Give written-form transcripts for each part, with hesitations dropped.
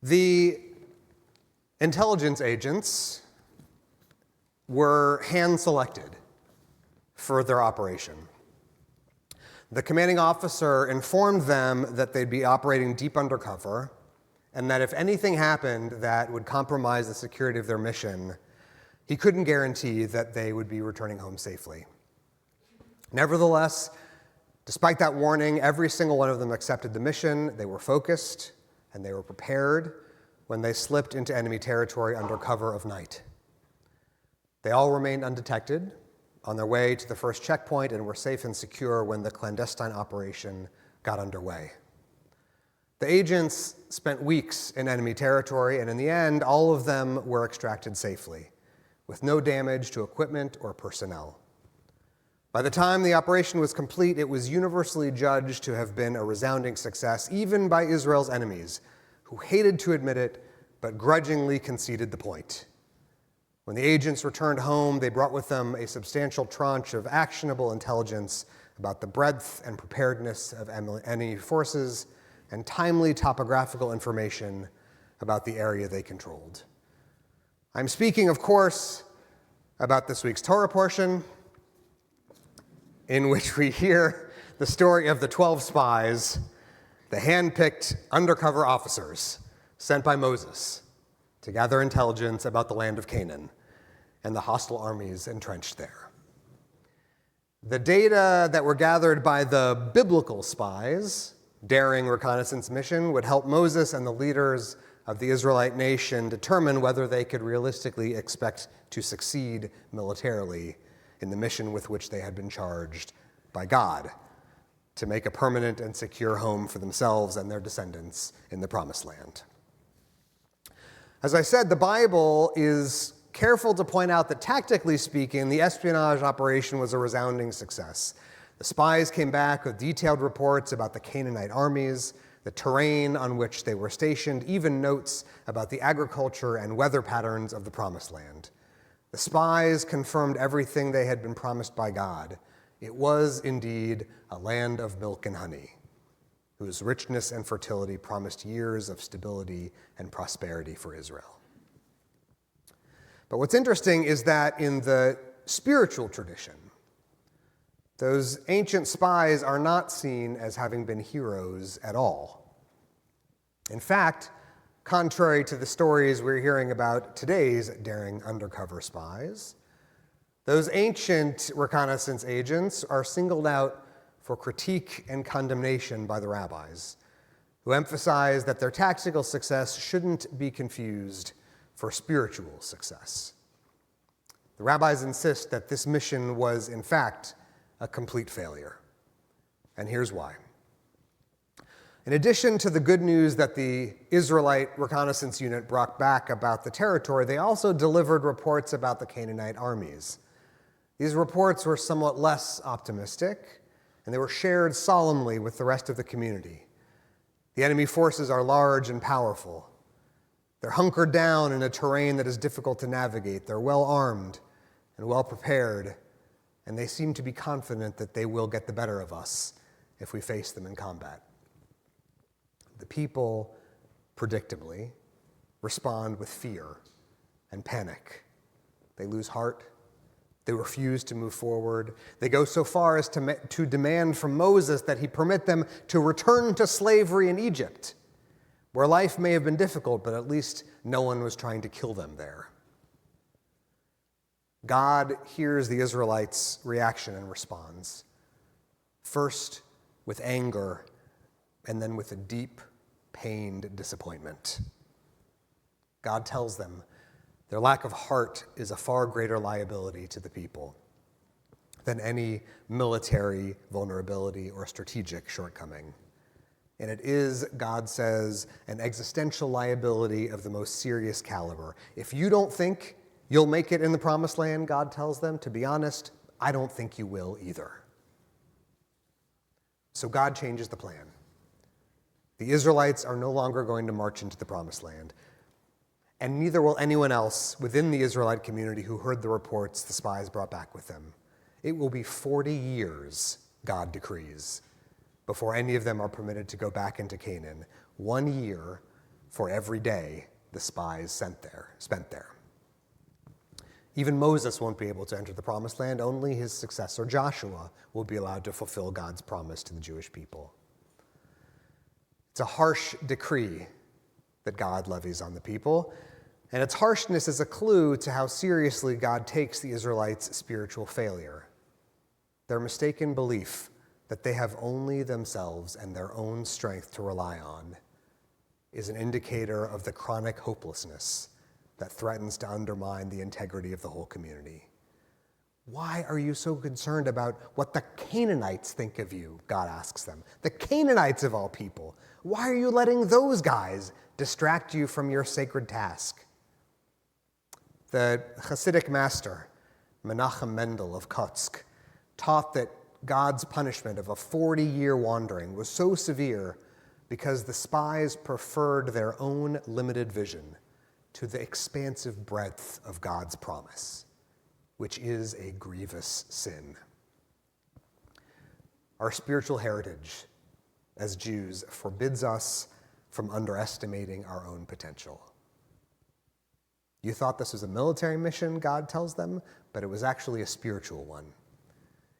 The intelligence agents were hand-selected for their operation. The commanding officer informed them that they'd be operating deep undercover and that if anything happened that would compromise the security of their mission, he couldn't guarantee that they would be returning home safely. Nevertheless, despite that warning, every single one of them accepted the mission. They were focused and they were prepared when they slipped into enemy territory under cover of night. They all remained undetected on their way to the first checkpoint and were safe and secure when the clandestine operation got underway. The agents spent weeks in enemy territory, and in the end, all of them were extracted safely, with no damage to equipment or personnel. By the time the operation was complete, it was universally judged to have been a resounding success, even by Israel's enemies, who hated to admit it, but grudgingly conceded the point. When the agents returned home, they brought with them a substantial tranche of actionable intelligence about the breadth and preparedness of enemy forces and timely topographical information about the area they controlled. I'm speaking, of course, about this week's Torah portion, in which we hear the story of the 12 spies, the hand-picked undercover officers sent by Moses to gather intelligence about the land of Canaan and the hostile armies entrenched there. The data that were gathered by the biblical spies' daring reconnaissance mission would help Moses and the leaders of the Israelite nation determine whether they could realistically expect to succeed militarily in the mission with which they had been charged by God to make a permanent and secure home for themselves and their descendants in the Promised Land. As I said, the Bible is careful to point out that, tactically speaking, the espionage operation was a resounding success. The spies came back with detailed reports about the Canaanite armies, the terrain on which they were stationed, even notes about the agriculture and weather patterns of the Promised Land. The spies confirmed everything they had been promised by God. It was indeed a land of milk and honey, whose richness and fertility promised years of stability and prosperity for Israel. But what's interesting is that in the spiritual tradition, those ancient spies are not seen as having been heroes at all. In fact, contrary to the stories we're hearing about today's daring undercover spies, those ancient reconnaissance agents are singled out for critique and condemnation by the rabbis, who emphasize that their tactical success shouldn't be confused for spiritual success. The rabbis insist that this mission was, in fact, a complete failure. And here's why. In addition to the good news that the Israelite reconnaissance unit brought back about the territory, they also delivered reports about the Canaanite armies. These reports were somewhat less optimistic, and they were shared solemnly with the rest of the community. The enemy forces are large and powerful. They're hunkered down in a terrain that is difficult to navigate. They're well armed and well prepared, and they seem to be confident that they will get the better of us if we face them in combat. The people, predictably, respond with fear and panic. They lose heart. They refuse to move forward. They go so far as to demand from Moses that he permit them to return to slavery in Egypt, where life may have been difficult, but at least no one was trying to kill them there. God hears the Israelites' reaction and responds, first with anger, and then with a deep, pained disappointment. God tells them their lack of heart is a far greater liability to the people than any military vulnerability or strategic shortcoming. And it is, God says, an existential liability of the most serious caliber. If you don't think you'll make it in the Promised Land, God tells them, to be honest, I don't think you will either. So God changes the plan. The Israelites are no longer going to march into the Promised Land, and neither will anyone else within the Israelite community who heard the reports the spies brought back with them. It will be 40 years, God decrees, before any of them are permitted to go back into Canaan. 1 year for every day the spies spent there. Even Moses won't be able to enter the promised land. Only his successor Joshua will be allowed to fulfill God's promise to the Jewish people. It's a harsh decree that God levies on the people, and its harshness is a clue to how seriously God takes the Israelites' spiritual failure. Their mistaken belief that they have only themselves and their own strength to rely on is an indicator of the chronic hopelessness that threatens to undermine the integrity of the whole community. Why are you so concerned about what the Canaanites think of you? God asks them. The Canaanites of all people. Why are you letting those guys distract you from your sacred task? The Hasidic master, Menachem Mendel of Kotsk, taught that God's punishment of a 40-year wandering was so severe because the spies preferred their own limited vision to the expansive breadth of God's promise, which is a grievous sin. Our spiritual heritage as Jews forbids us from underestimating our own potential. You thought this was a military mission, God tells them, but it was actually a spiritual one.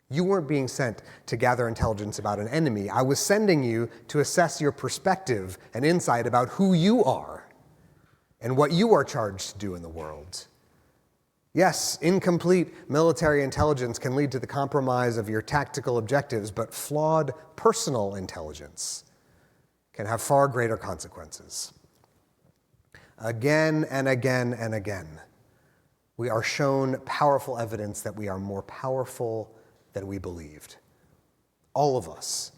You weren't being sent to gather intelligence about an enemy. I was sending you to assess your perspective and insight about who you are and what you are charged to do in the world. Yes, incomplete military intelligence can lead to the compromise of your tactical objectives, but flawed personal intelligence can have far greater consequences. Again and again and again, we are shown powerful evidence that we are more powerful than we believed. All of us.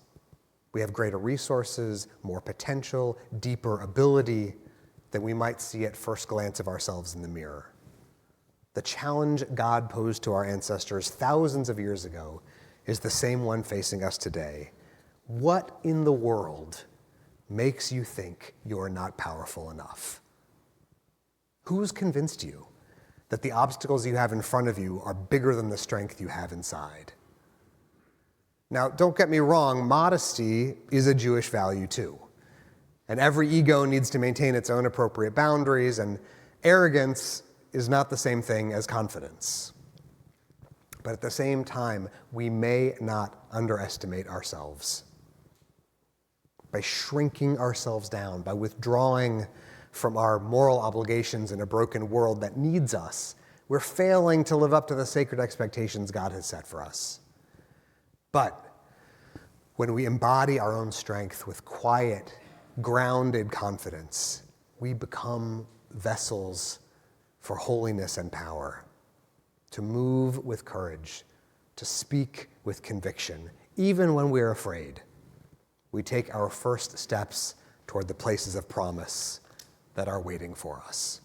We have greater resources, more potential, deeper ability than we might see at first glance of ourselves in the mirror. The challenge God posed to our ancestors thousands of years ago is the same one facing us today. What in the world makes you think you're not powerful enough? Who's convinced you that the obstacles you have in front of you are bigger than the strength you have inside? Now, don't get me wrong, modesty is a Jewish value too. And every ego needs to maintain its own appropriate boundaries, and arrogance is not the same thing as confidence. But at the same time, we may not underestimate ourselves. By shrinking ourselves down, by withdrawing from our moral obligations in a broken world that needs us, we're failing to live up to the sacred expectations God has set for us. But when we embody our own strength with quiet, grounded confidence, we become vessels for holiness and power, to move with courage, to speak with conviction, even when we're afraid. We take our first steps toward the places of promise that are waiting for us.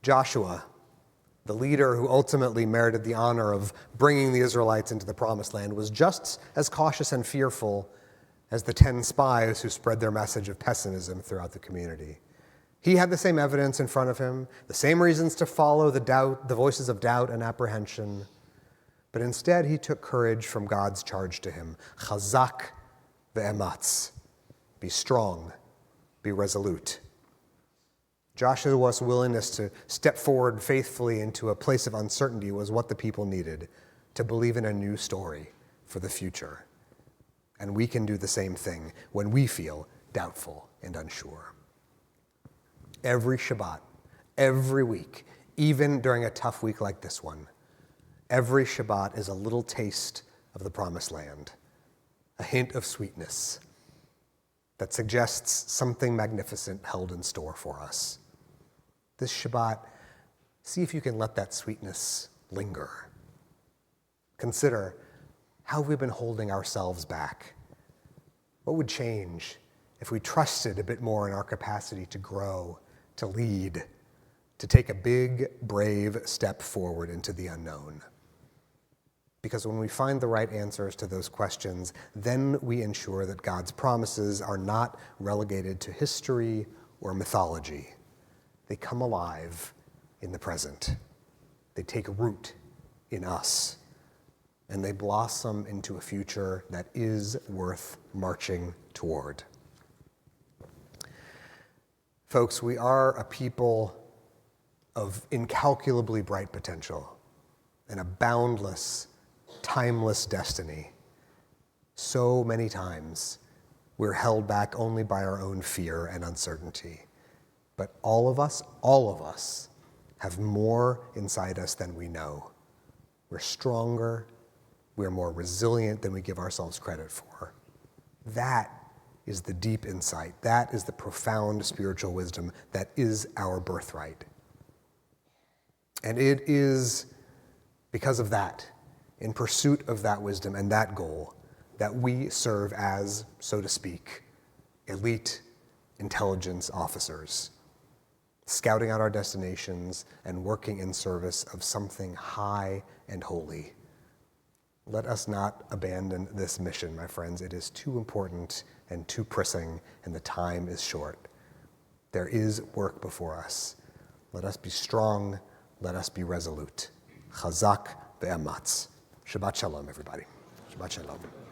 Joshua, the leader who ultimately merited the honor of bringing the Israelites into the promised land, was just as cautious and fearful as the 10 spies who spread their message of pessimism throughout the community. He had the same evidence in front of him, the same reasons to follow the voices of doubt and apprehension, but instead he took courage from God's charge to him. Chazak ve'ematz. Be strong, be resolute. Joshua's willingness to step forward faithfully into a place of uncertainty was what the people needed to believe in a new story for the future. And we can do the same thing when we feel doubtful and unsure. Every Shabbat, every week, even during a tough week like this one, every Shabbat is a little taste of the promised land, a hint of sweetness that suggests something magnificent held in store for us. This Shabbat, see if you can let that sweetness linger. Consider, how have we been holding ourselves back? What would change if we trusted a bit more in our capacity to grow, to lead, to take a big, brave step forward into the unknown? Because when we find the right answers to those questions, then we ensure that God's promises are not relegated to history or mythology. They come alive in the present. They take root in us, and they blossom into a future that is worth marching toward. Folks, we are a people of incalculably bright potential and a boundless, timeless destiny. So many times we're held back only by our own fear and uncertainty. But all of us have more inside us than we know. We're stronger, we're more resilient than we give ourselves credit for. That is the deep insight. That is the profound spiritual wisdom that is our birthright. And it is because of that, in pursuit of that wisdom and that goal, that we serve as, so to speak, elite intelligence officers, scouting out our destinations and working in service of something high and holy. Let us not abandon this mission, my friends. It is too important and too pressing, and the time is short. There is work before us. Let us be strong. Let us be resolute. Chazak ve'ematz. Shabbat shalom, everybody. Shabbat shalom.